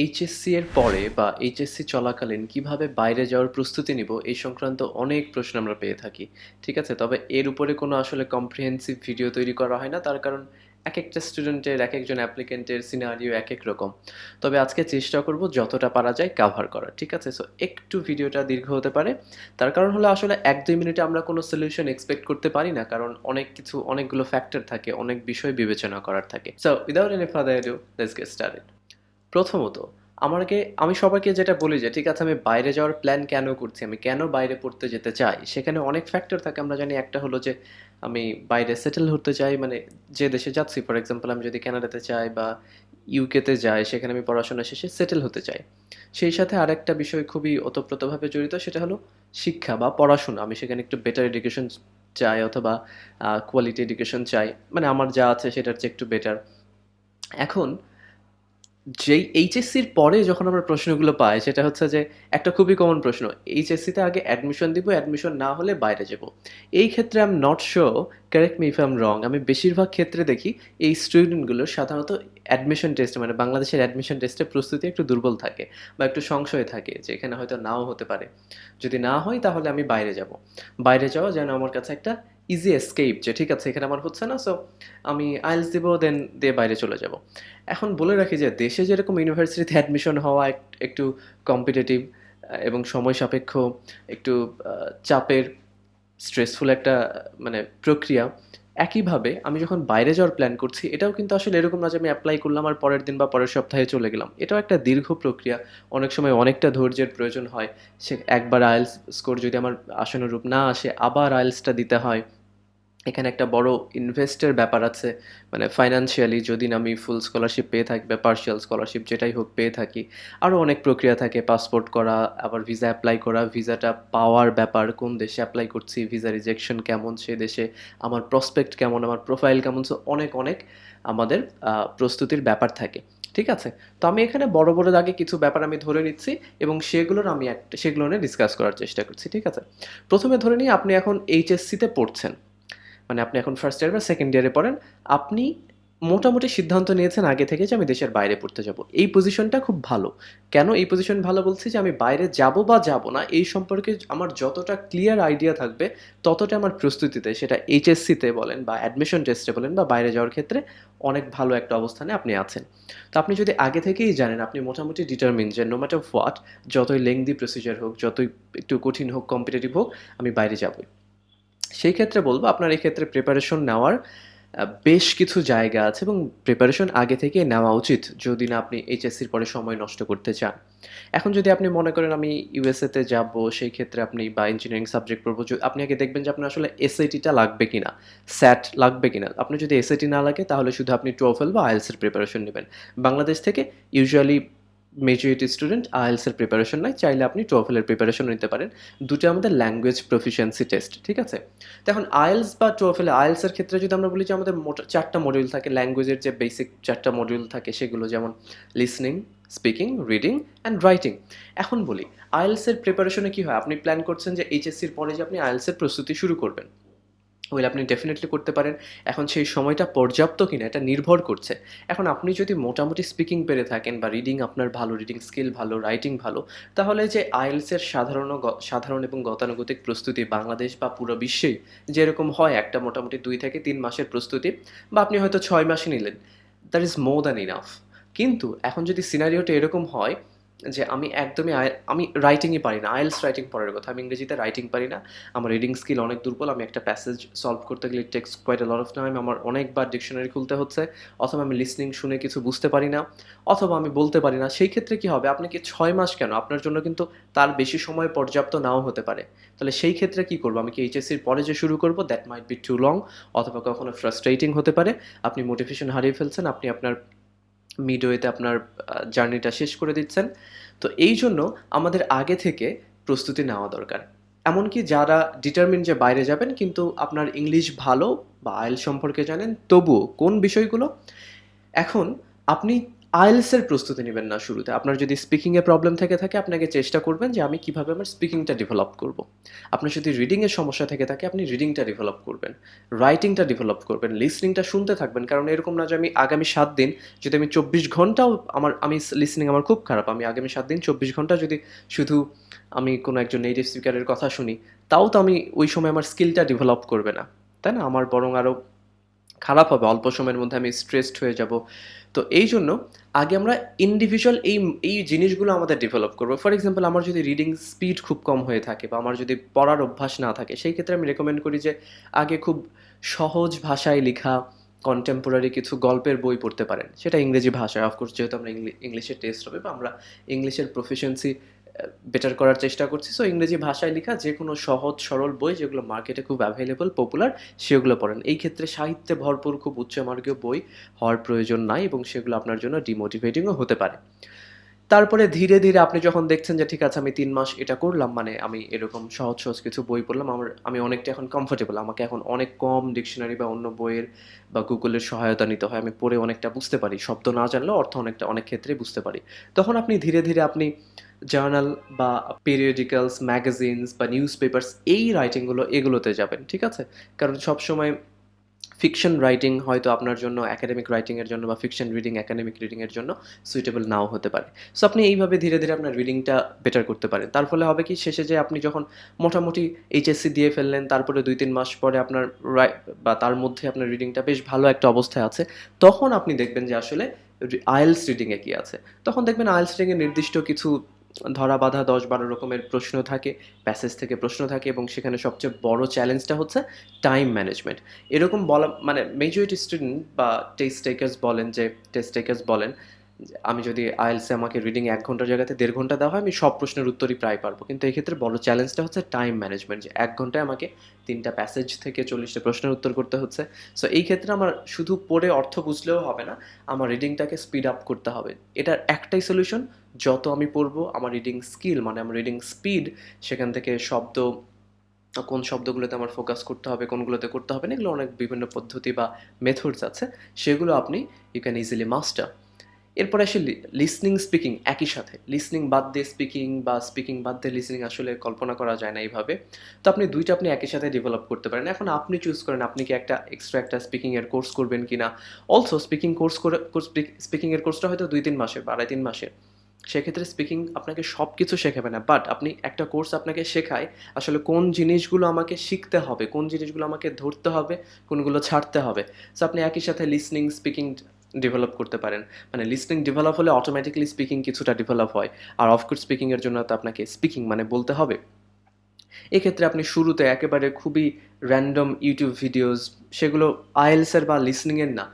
HSC এর পরে বা এইচএসসি চলাকালীন কিভাবে বাইরে যাওয়ার প্রস্তুতি নিব এই সংক্রান্ত অনেক প্রশ্ন আমরা পেয়ে থাকি। ঠিক আছে? তবে এর উপরে কোনো আসলে কম্প্রিহেন্সিভ ভিডিও তৈরি করা হয় না। তার কারণ একেকটা স্টুডেন্টের, একেকজন অ্যাপ্লিক্যান্টের সিনারিও একেক রকম। তবে আজকে চেষ্টা করব যতটা পারা যায় কাভার করার। ঠিক আছে? সো একটু ভিডিওটা দীর্ঘ হতে পারে। তার কারণ হলো আসলে ১-২ মিনিটে আমরা কোনো সলিউশন এক্সপেক্ট করতে পারি না। কারণ অনেকগুলো ফ্যাক্টর থাকে, অনেক বিষয় বিবেচনা করার থাকে। So without any further ado, let's get started. প্রথমত আমি সবাইকে যেটা বলি যে ঠিক আছে আমি বাইরে যাওয়ার প্ল্যান কেন করছি, আমি কেন বাইরে পড়তে যেতে চাই, সেখানে অনেক ফ্যাক্টর থাকে। আমরা জানি একটা হলো যে আমি বাইরে সেটেল হতে চাই, মানে যে দেশে যাচ্ছি, ফর এক্সাম্পল আমি যদি কানাডাতে যাই বা ইউকেতে যাই, সেখানে আমি পড়াশোনা শেষে সেটেল হতে চাই। সেই সাথে আরেকটা বিষয় খুবই ওতপ্রোতভাবে জড়িত, সেটা হলো শিক্ষা বা পড়াশোনা। আমি সেখানে একটু বেটার এডুকেশন চাই, অথবা কোয়ালিটি এডুকেশন চাই, মানে আমার যা আছে সেটার চেয়ে একটু বেটার। এখন যেই এইচএসসির পরে যখন আমরা প্রশ্নগুলো পাই, সেটা হচ্ছে যে একটা খুবই কমন প্রশ্ন, এইচএসসিতে আগে অ্যাডমিশন দিব, অ্যাডমিশন না হলে বাইরে যাব। এই ক্ষেত্রে I am not sure, correct me if I am রং, আমি বেশিরভাগ ক্ষেত্রে দেখি এই স্টুডেন্টগুলো সাধারণত অ্যাডমিশন টেস্টে, মানে বাংলাদেশের অ্যাডমিশন টেস্টে প্রস্তুতি একটু দুর্বল থাকে বা একটু সংশয় থাকে যে এখানে হয়তো নাও হতে পারে। যদি না হয় তাহলে আমি বাইরে যাব। বাইরে যাওয়া যেন আমার কাছে একটা ইজি এসকেপ, যে ঠিক আছে এখানে আমার হচ্ছে না, সো আমি আইএলটিএস দিব, দেন দিয়ে বাইরে চলে যাব। এখন বলে রাখি যে দেশে যেরকম ইউনিভার্সিটিতে অ্যাডমিশন হওয়া একটু কম্পিটিটিভ এবং সময় সাপেক্ষ, একটু চাপের, স্ট্রেসফুল একটা মানে প্রক্রিয়া। একইভাবে আমি যখন বাইরে যাওয়ার প্ল্যান করছি, এটাও কিন্তু আসলে এরকম না যে আমি অ্যাপ্লাই করলাম আর পরের দিন বা পরের সপ্তাহে চলে গেলাম। এটাও একটা দীর্ঘ প্রক্রিয়া। অনেক সময় অনেকটা ধৈর্যের প্রয়োজন হয়। একবার আইএলটিএস স্কোর যদি আমার আশানুরূপ না আসে, আবার আইএলটিএসটা দিতে হয়। এখানে একটা বড় ইনভেস্টের ব্যাপার আছে, মানে ফাইন্যান্সিয়ালি যদি না আমি ফুল স্কলারশিপ পেয়ে থাকি বা পার্শিয়াল স্কলারশিপ যেটাই হোক পেয়ে থাকি, আরও অনেক প্রক্রিয়া থাকে। পাসপোর্ট করা, আবার ভিসা অ্যাপ্লাই করা, ভিসাটা পাওয়ার ব্যাপার, কোন দেশে অ্যাপ্লাই করছি, ভিসা রিজেকশন কেমন সে দেশে, আমার প্রসপেক্ট কেমন, আমার প্রোফাইল কেমন, সো অনেক অনেক আমাদের প্রস্তুতির ব্যাপার থাকে। ঠিক আছে? তো আমি এখানে বড় বড় দাগে কিছু ব্যাপার আমি ধরে নিচ্ছি এবং সেগুলো নিয়ে ডিসকাস করার চেষ্টা করছি। ঠিক আছে? প্রথমে ধরে নিই আপনি এখন এইচএসসিতে পড়ছেন, মানে আপনি এখন ফার্স্ট ইয়ার বা সেকেন্ড ইয়ারে পড়েন। আপনি মোটামুটি সিদ্ধান্ত নিয়েছেন আগে থেকে যে আমি দেশের বাইরে পড়তে যাব। এই পজিশনটা খুব ভালো। কেন এই পজিশন ভালো বলছি? যে আমি বাইরে যাব বা যাব না এই সম্পর্কে আমার যতটা ক্লিয়ার আইডিয়া থাকবে, ততটা আমার প্রস্তুতিতে, সেটা এইচএসসিতে বলেন বা অ্যাডমিশন টেস্টে বলেন বা বাইরে যাওয়ার ক্ষেত্রে, অনেক ভালো একটা অবস্থানে আপনি আছেন। তো আপনি যদি আগে থেকেই জানেন, আপনি মোটামুটি ডিটারমিন যে নো ম্যাটার হোয়াট, যতই লেংদি প্রসিজার হোক, যতই একটু কঠিন হোক, কম্পিটিটিভ হোক, আমি বাইরে যাবই। সেই ক্ষেত্রে বলব আপনার এই ক্ষেত্রে প্রিপারেশন নেওয়ার বেশ কিছু জায়গা আছে এবং প্রিপারেশন আগে থেকেই নেওয়া উচিত, যদি না আপনি এইচএসসির পরে সময় নষ্ট করতে চান। এখন যদি আপনি মনে করেন আমি ইউএসএতে যাব, সেই ক্ষেত্রে আপনি বা ইঞ্জিনিয়ারিং সাবজেক্ট পড়বো, আপনি আগে দেখবেন যে আপনার আসলে এসএটিটা লাগবে কিনা, স্যাট লাগবে কিনা। আপনার যদি এসএটি না লাগে তাহলে শুধু আপনি টোফেল বা আইএলটিএস এর প্রিপারেশন নেবেন। বাংলাদেশ থেকে ইউজুয়ালি মেজরিটি স্টুডেন্ট আইএলটিএস এর প্রিপারেশন নেয়, চাইলে আপনি টোফেল এর প্রিপারেশন নিতে পারেন। দুটো আমাদের ল্যাঙ্গুয়েজ প্রফিসিয়েন্সি টেস্ট। ঠিক আছে? তো এখন আইএলটিএস বা টোফেল, আইএলটিএস এর ক্ষেত্রে যদি আমরা বলি যে আমাদের মোট 4টা মডিউল থাকে, ল্যাঙ্গুয়েজের যে বেসিক 4টা মডিউল থাকে সেগুলো যেমন listening, speaking, reading and writing. এখন বলি আইএলটিএস এর প্রিপারেশনে কি হয়, আপনি প্ল্যান করছেন যে এইচএসসির পরে যে আপনি আইএলটিএস এর প্রস্তুতি শুরু করবেন, ওয়েল আপনি ডেফিনেটলি করতে পারেন। এখন সেই সময়টা পর্যাপ্ত কিনা এটা নির্ভর করছে। এখন আপনি যদি মোটামুটি স্পিকিং পেরে থাকেন বা রিডিং, আপনার ভালো রিডিং স্কিল ভালো, রাইটিং ভালো, তাহলে যে আইএলটিএস এর সাধারণ এবং গতানুগতিক প্রস্তুতি বাংলাদেশ বা পুরো বিশ্বেই যেরকম হয়, একটা মোটামুটি 2 থেকে 3 মাসের প্রস্তুতি, বা আপনি হয়তো 6 মাসই নিলেন, that is more than enough. কিন্তু এখন যদি সিনারিওটা এরকম হয় যে আমি একদমই আমি রাইটিংই পারি না, আইএলটিএস রাইটিং পড়ার কথা, আমি ইংরেজিতে রাইটিং পারি না, আমার রিডিং স্কিল অনেক দুর্বল, আমি একটা প্যাসেজ সলভ করতে গেলে it takes quite a lot of time, আমার অনেকবার ডিকশনারি খুলতে হচ্ছে, অথবা আমি লিসনিং শুনে কিছু বুঝতে পারি না, অথবা আমি বলতে পারি না। সেই ক্ষেত্রে কি হবে, আপনি কি 6 মাস কেন, আপনার জন্য কিন্তু তার বেশি সময় পর্যাপ্ত নাও হতে পারে। তাহলে সেই ক্ষেত্রে কি করবো, আমি কি এইচএসসির পরে যে শুরু করবো, that might be too long, অথবা কখনো ফ্রাস্ট্রেটিং হতে পারে। আপনি মোটিভেশন হারিয়ে ফেলছেন, আপনি আপনার মিডওয়েতে আপনার জার্নিটা শেষ করে দিচ্ছেন। তো এই জন্য আমাদের আগে থেকে প্রস্তুতি নেওয়া দরকার। এমনকি যারা ডিটারমিন যে বাইরে যাবেন কিন্তু আপনার ইংলিশ ভালো বা আইএলটিএস সম্পর্কে জানেন, তবুও কোন বিষয়গুলো, এখন আপনি আইএলটিএস এর প্রস্তুতি নিবেন না শুরুতে। আপনার যদি স্পিকিং এ প্রবলেম থেকে থাকে আপনাকে চেষ্টা করবেন যে আমি কিভাবে আমার স্পিকিংটা ডেভেলপ করব। আপনার যদি রিডিং এর সমস্যা থেকে থাকে আপনি রিডিংটা ডেভেলপ করবেন। রাইটিংটা ডেভেলপ করবেন। লিসনিংটা শুনতে থাকবেন। কারণ এরকম না যে আমি আগামী ৭ দিন যদি আমি ২৪ ঘন্টাও আমি লিসনিং আমার খুব খারাপ। আমি আগামী ৭ দিন ২৪ ঘন্টা যদি শুধু আমি কোনো একজন নেটিভ স্পিকারের কথা শুনি, তাও তো আমি ওই সময় আমার স্কিলটা ডেভেলপ করবে না। তাই না? আমার বরং আরো খারাপ হবে, অল্প সময়ের মধ্যে আমি স্ট্রেসড হয়ে যাব। তো এই জন্য আগে আমরা ইন্ডিভিজুয়াল এই জিনিসগুলো আমাদের ডেভেলপ করবো। ফর এক্সাম্পল আমার যদি রিডিং স্পিড খুব কম হয়ে থাকে বা আমার যদি পড়ার অভ্যাস না থাকে, সেই ক্ষেত্রে আমি রেকমেন্ড করি যে আগে খুব সহজ ভাষায় লেখা কন্টেম্পোরারি কিছু গল্পের বই পড়তে পারেন, সেটা ইংরেজি ভাষায়। অফকোর্স যেহেতু আমরা ইংলিশে টেস্ট হবে বা আমরা ইংলিশের প্রফিসিয়েন্সি বেটার করার চেষ্টা করছি, সো ইংরেজি ভাষায় লেখা যে কোনো সহজ সরল বই যেগুলো মার্কেটে খুব অ্যাভেলেবল পপুলার, সেগুলো পড়েন। এই ক্ষেত্রে সাহিত্যে ভরপুর খুব উচ্চমার্গীয় বই হওয়ার প্রয়োজন নাই এবং সেগুলো আপনার জন্য ডিমোটিভেটিংও হতে পারে। তারপরে ধীরে ধীরে আপনি যখন দেখছেন যে ঠিক আছে আমি ৩ মাস এটা করলাম, মানে আমি এরকম সহজ সহজ কিছু বই পড়লাম, আমি অনেকটা এখন কমফোর্টেবল, আমাকে এখন অনেক কম ডিকশনারি বা অন্য বইয়ের বা গুগলের সহায়তা নিতে হয়, আমি পড়ে অনেকটা বুঝতে পারি, শব্দ না জানলেও অর্থ অনেক ক্ষেত্রে বুঝতে পারি। তখন আপনি ধীরে ধীরে আপনি জার্নাল বা পেরিওডিক্যালস, ম্যাগাজিনস বা নিউজ পেপার্স এই রাইটিংগুলো এগুলোতে যাবেন, ঠিক আছে? কারণ সবসময় ফিকশন রাইটিং হয়তো আপনার জন্য একাডেমিক রাইটিংয়ের জন্য বা ফিকশন রিডিং একাডেমিক রিডিংয়ের জন্য সুইটেবল নাও হতে পারে। সো আপনি এইভাবে ধীরে ধীরে আপনার রিডিংটা বেটার করতে পারেন। তার ফলে হবে কি, শেষে যে আপনি যখন মোটামুটি এইচএসসি দিয়ে ফেললেন, তারপরে ২-৩ মাস পরে আপনার বা তার মধ্যে আপনার রিডিংটা বেশ ভালো একটা অবস্থায় আছে, তখন আপনি দেখবেন যে আসলে আইএলটিএস রিডিংয়ে কী আছে। তখন দেখবেন আইএলটিএস রিডিংয়ে নির্দিষ্ট কিছু ধরা বাঁধা ১০-১২ রকমের প্রশ্ন থাকে, প্যাসেজ থেকে প্রশ্ন থাকে এবং সেখানে সবচেয়ে বড় চ্যালেঞ্জটা হচ্ছে টাইম ম্যানেজমেন্ট। এরকম বলা মানে মেজরিটি স্টুডেন্ট বা টেস্ট টেকার্স বলেন যে আমি যদি আইএলটিএসে আমাকে রিডিং ১ ঘন্টার জায়গাতে ১.৫ ঘন্টা দেওয়া হয় আমি সব প্রশ্নের উত্তরই প্রায় পারবো। কিন্তু এক্ষেত্রে বড় চ্যালেঞ্জটা হচ্ছে টাইম ম্যানেজমেন্ট, যে ১ ঘন্টায় আমাকে ৩টা প্যাসেজ থেকে ৪০টা প্রশ্নের উত্তর করতে হচ্ছে। সো এই ক্ষেত্রে আমার শুধু পড়ে অর্থ বুঝলেও হবে না, আমার রিডিংটাকে স্পিড আপ করতে হবে। এটার একটাই সলিউশন, যত আমি পড়বো আমার রিডিং স্কিল মানে আমার রিডিং স্পিড, সেখান থেকে কোন শব্দগুলোতে আমার ফোকাস করতে হবে, কোনগুলোতে করতে হবে না, এগুলো অনেক বিভিন্ন পদ্ধতি বা মেথডস আছে, সেগুলো আপনি ইউ ক্যান ইজিলি মাস্টার। এরপরে আসে লিসনিং স্পিকিং একই সাথে। লিসনিং বাদ দিয়ে স্পিকিং বা স্পিকিং বাদ দিয়ে লিসনিং আসলে কল্পনা করা যায় না এইভাবে। তো আপনি দুইটা আপনি একই সাথে ডেভেলপ করতে পারেন। এখন আপনি চুজ করেন আপনি কি এক্সট্রা একটা স্পিকিং এর কোর্স করবেন কিনা। অলসো স্পিকিং এর কোর্সটা হয়তো ২-৩ মাসের বা ২.৫-৩ মাসের। সেক্ষেত্রে স্পিকিং আপনাকে সব কিছু শেখাবে না, বাট আপনি একটা কোর্স আপনাকে শেখায় আসলে কোন জিনিসগুলো আমাকে শিখতে হবে, কোন জিনিসগুলো আমাকে ধরতে হবে, কোনগুলো ছাড়তে হবে। সো আপনি একই সাথে লিসনিং স্পিকিং ডেভেলপ করতে পারেন। মানে লিসনিং ডেভেলপ হলে অটোমেটিক্যালি স্পিকিং কিছুটা ডেভেলপ হয়। আর অফকোর্স স্পিকিং এর জন্য তো আপনাকে স্পিকিং মানে বলতে হবে। এক্ষেত্রে আপনি শুরুতে একেবারে খুবই র্যান্ডম ইউটিউব ভিডিওস, সেগুলো আইএলটিএস এর বা লিসনিং এর না,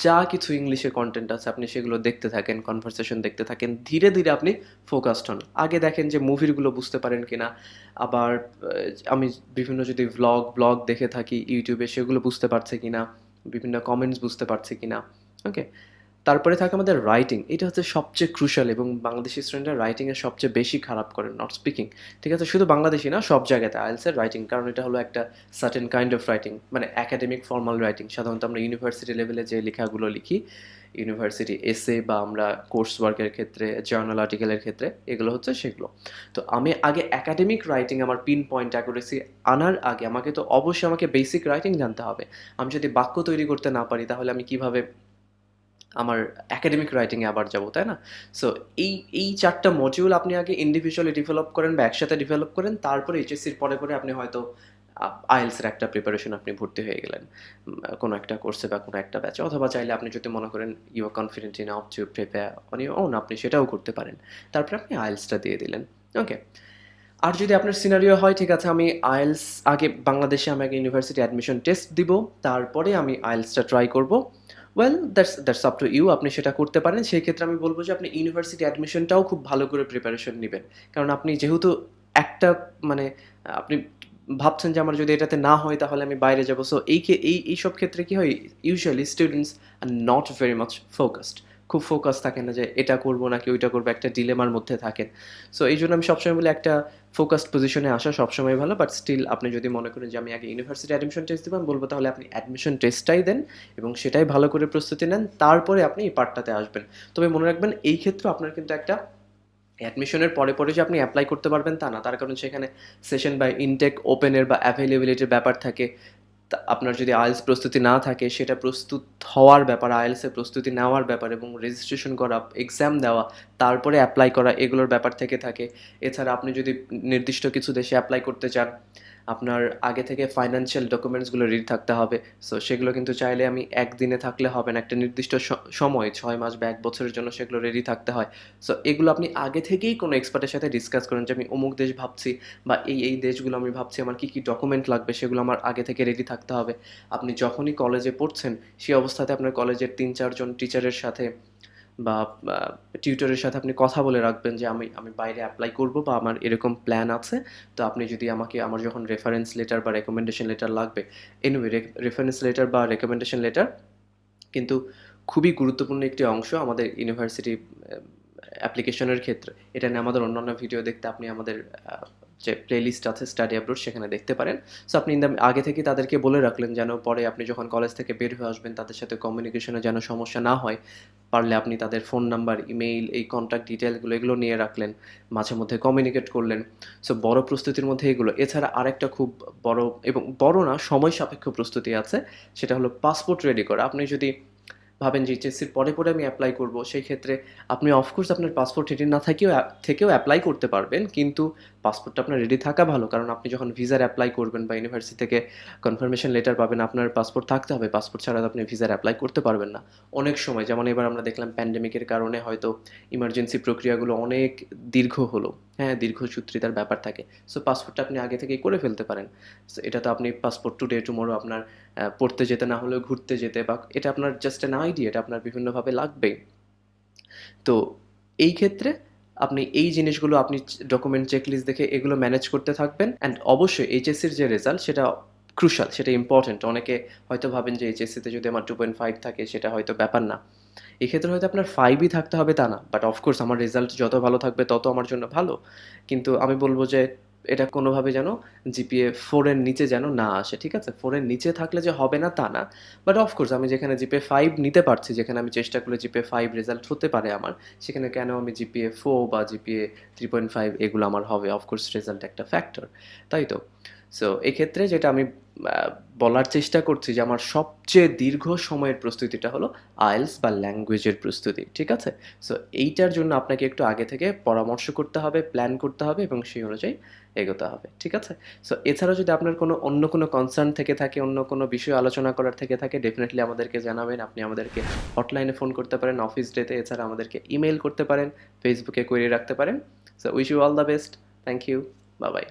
যা কিছু ইংলিশে কন্টেন্ট আছে আপনি সেগুলো দেখতে থাকেন, কনভারসেশন দেখতে থাকেন, ধীরে ধীরে আপনি ফোকাসড হন। আগে দেখেন যে মুভিগুলো বুঝতে পারেন কিনা, আবার আমি বিভিন্ন যদি ব্লগ দেখে থাকি ইউটিউবে, সেগুলো বুঝতে পারছে কিনা, বিভিন্ন কমেন্টস বুঝতে পারছে কিনা। ওকে, তারপরে থাকে আমাদের রাইটিং। এটা হচ্ছে সবচেয়ে ক্রুশাল এবং বাংলাদেশি স্টুডেন্টরা রাইটিংয়ে সবচেয়ে বেশি খারাপ করেন, নট স্পিকিং। ঠিক আছে, শুধু বাংলাদেশি না, সব জায়গাতে আইএলটিএসের রাইটিং, কারণ এটা হলো একটা সার্টেন কাইন্ড অফ রাইটিং, মানে একাডেমিক ফর্মাল রাইটিং। সাধারণত আমরা ইউনিভার্সিটি লেভেলে যে লেখাগুলো লিখি, ইউনিভার্সিটি এসে বা আমরা কোর্স ওয়ার্কের ক্ষেত্রে, জার্নাল আর্টিকেলের ক্ষেত্রে, এগুলো হচ্ছে সেগুলো। তো আমি আগে একাডেমিক রাইটিং আমার পিন পয়েন্ট অ্যাকুরেসি আনার আগে আমাকে বেসিক রাইটিং জানতে হবে। আমি যদি বাক্য তৈরি করতে না পারি তাহলে আমি কিভাবে আমার একাডেমিক রাইটিংয়ে আবার যাব, তাই না? সো এই ৪টা মডিউল আপনি আগে ইন্ডিভিজুয়ালি ডেভেলপ করেন বা একসাথে ডেভেলপ করেন, তারপরে এইচএসসির পরে আপনি হয়তো আইএলটিএসের একটা প্রিপারেশন আপনি ভর্তি হয়ে গেলেন কোনো একটা কোর্সে বা কোনো একটা ব্যাচে, অথবা চাইলে আপনি যদি মনে করেন you are confident enough to prepare on your own, আপনি সেটাও করতে পারেন। তারপরে আপনি আইএলটিএসটা দিয়ে দিলেন। ওকে, আর যদি আপনার সিনারিও হয় ঠিক আছে আমি আইএলটিএস বাংলাদেশে আমি আগে ইউনিভার্সিটি অ্যাডমিশন টেস্ট দিব, তারপরে আমি আইএলটিএসটা ট্রাই করব, well that's up to you, আপনি সেটা করতে পারেন। সেই ক্ষেত্রে আমি বলবো যে আপনি ইউনিভার্সিটি অ্যাডমিশনটাও খুব ভালো করে প্রিপারেশন নেবেন। কারণ আপনি যেহেতু একটা মানে আপনি ভাবছেন যে আমার যদি এটাতে না হয় তাহলে আমি বাইরে যাবো, সো এইসব ক্ষেত্রে কি হয়, usually students are not very much focused. খুব ফোকাস থাকেন না যে এটা করব নাকি ওইটা করব, একটা ডিলেমার মধ্যে থাকেন। সো এই জন্য আমি সবসময় বলি একটা ফোকাসড পজিশনে আসা সবসময় ভালো, বাট স্টিল আপনি যদি মনে করেন যে আমি আগে ইউনিভার্সিটি অ্যাডমিশন টেস্ট দেবো, আমি বলবো তাহলে আপনি অ্যাডমিশন টেস্টটাই দেন এবং সেটাই ভালো করে প্রস্তুতি নেন, তারপরে আপনি এই পার্টটাতে আসবেন। তবে মনে রাখবেন এই ক্ষেত্রে আপনার কিন্তু একটা অ্যাডমিশনের পরে পরে যে আপনি অ্যাপ্লাই করতে পারবেন তা না, তার কারণ সেখানে সেশন বা ইনটেক ওপেনের বা অ্যাভেলেবিলিটির ব্যাপার থাকে। আপনার যদি আইএলস প্রস্তুতি না থাকে, সেটা প্রস্তুত হওয়ার ব্যাপার, আইএলসের প্রস্তুতি নেওয়ার ব্যাপার এবং রেজিস্ট্রেশন করা, এক্সাম দেওয়া, তারপরে অ্যাপ্লাই করা, এগুলোর ব্যাপার থেকে থাকে। এছাড়া আপনি যদি নির্দিষ্ট কিছু দেশে অ্যাপ্লাই করতে চান, আপনার আগে থেকে ফাইন্যান্সিয়াল ডকুমেন্টসগুলো রেডি থাকতে হবে। সো সেগুলো কিন্তু চাইলে আমি একদিনে থাকলে হবে না, একটা নির্দিষ্ট সময় 6 মাস বা 1 বছরের জন্য সেগুলো রেডি থাকতে হয়। সো এগুলো আপনি আগে থেকেই কোনো এক্সপার্টের সাথে ডিসকাস করেন যে আমি অমুক দেশ ভাবছি বা এই দেশগুলো আমি ভাবছি, আমার কী কী ডকুমেন্ট লাগবে সেগুলো আমার আগে থেকে রেডি থাকতে হবে। আপনি যখনই কলেজে পড়ছেন সেই অবস্থাতে আপনার কলেজের 3-4 জন টিচারের সাথে বা টিউটরের সাথে আপনি কথা বলে রাখবেন যে আমি আমি বাইরে অ্যাপ্লাই করব বা আমার এরকম প্ল্যান আছে। তো আপনি যদি আমাকে, আমার যখন রেফারেন্স লেটার বা রেকমেন্ডেশন লেটার লাগবে, এনিওয়ে রেফারেন্স লেটার বা রেকমেন্ডেশন লেটার কিন্তু খুবই গুরুত্বপূর্ণ একটি অংশ আমাদের ইউনিভার্সিটি অ্যাপ্লিকেশনের ক্ষেত্রে। এটা নিয়ে আমাদের অন্যান্য ভিডিও দেখতে আপনি আমাদের যে প্লেলিস্ট আছে স্টাডি অ্যাব্রোড, সেখানে দেখতে পারেন। সো আপনি আগে থেকে তাদেরকে বলে রাখলেন যেন পরে আপনি যখন কলেজ থেকে বের হয়ে আসবেন তাদের সাথে কমিউনিকেশনে যেন সমস্যা না হয়। পারলে আপনি তাদের ফোন নাম্বার, ইমেইল, এই কন্ট্যাক্ট ডিটেলগুলো এগুলো নিয়ে রাখলেন, মাঝে মধ্যে কমিউনিকেট করলেন। সো বড় প্রস্তুতির মধ্যে এগুলো। এছাড়া আরেকটা খুব বড় এবং বড় না, সময় সাপেক্ষ প্রস্তুতি আছে, সেটা হলো পাসপোর্ট রেডি করা। আপনি যদি ভাবেন যে এইচএসসির পরে পরে আমি অ্যাপ্লাই করব, সেই ক্ষেত্রে আপনি অফকোর্স আপনার পাসপোর্ট রেডি না থেকেও অ্যাপ্লাই করতে পারবেন, কিন্তু পাসপোর্টটা আপনার রেডি থাকা ভালো, কারণ আপনি যখন ভিসার অ্যাপ্লাই করবেন বা ইউনিভার্সিটি থেকে কনফার্মেশন লেটার পাবেন, আপনার পাসপোর্ট থাকতে হবে। পাসপোর্ট ছাড়া তো আপনি ভিসার অ্যাপ্লাই করতে পারবেন না। অনেক সময়, যেমন এবার আমরা দেখলাম প্যান্ডেমিকের কারণে হয়তো ইমার্জেন্সি প্রক্রিয়াগুলো অনেক দীর্ঘ হলো, হ্যাঁ, দীর্ঘসূত্রিতার ব্যাপার থাকে। সো পাসপোর্টটা আপনি আগে থেকেই করে ফেলতে পারেন। সো এটা তো আপনি পাসপোর্ট টুডে টুমোরো আপনার পড়তে যেতে না হলেও ঘুরতে যেতে, বা এটা আপনার জাস্ট অ্যান আইডিয়া, এটা আপনার বিভিন্নভাবে লাগবেই। তো এই ক্ষেত্রে আপনি এই জিনিসগুলো আপনি ডকুমেন্ট চেকলিস্ট দেখে এগুলো ম্যানেজ করতে থাকবেন। অ্যান্ড অবশ্যই এইচএসসির যে রেজাল্ট সেটা ক্রুশাল, সেটা ইম্পর্টেন্ট। অনেকে হয়তো ভাবেন যে এইচএসসিতে যদি আমার 2.5 থাকে সেটা হয়তো ব্যাপার না। এক্ষেত্রে হয়তো আপনার 5ই থাকতে হবে তা না, বাট অফকোর্স আমার রেজাল্ট যত ভালো থাকবে তত আমার জন্য ভালো। কিন্তু আমি বলবো যে এটা কোনোভাবে যেন জিপিএ 4 এর নিচে যেন না আসে, ঠিক আছে? 4 এর নিচে থাকলে যে হবে না তা না, বাট অফকোর্স আমি যেখানে জিপিএ 5 নিতে পারছি, যেখানে আমি চেষ্টা করলে জিপিএ 5 রেজাল্ট হতে পারে আমার, সেখানে কেন আমি জিপিএ 4 বা জিপিএ 3.5 এগুলো আমার হবে? অফকোর্স রেজাল্ট একটা ফ্যাক্টর, তাই তো? সো এক্ষেত্রে যেটা আমি বলার চেষ্টা করছি যে আমার সবচেয়ে দীর্ঘ সময়ের প্রস্তুতিটা হলো আইএলস বা ল্যাঙ্গুয়েজের প্রস্তুতি, ঠিক আছে? সো এইটার জন্য আপনাকে একটু আগে থেকে পরামর্শ করতে হবে, প্ল্যান করতে হবে এবং সেই অনুযায়ী এগোতে হবে, ঠিক আছে? সো এছাড়াও যদি আপনার অন্য কোনো কনসার্ন থেকে থাকে, অন্য কোনো বিষয় আলোচনা করার থেকে থাকে, ডেফিনেটলি আমাদেরকে জানাবেন। আপনি আমাদেরকে হটলাইনে ফোন করতে পারেন, অফিস ডেতে, এছাড়া আমাদেরকে ইমেইল করতে পারেন, ফেসবুকে কোয়েরি রাখতে পারেন। So wish you all the best. Thank you. Bye by.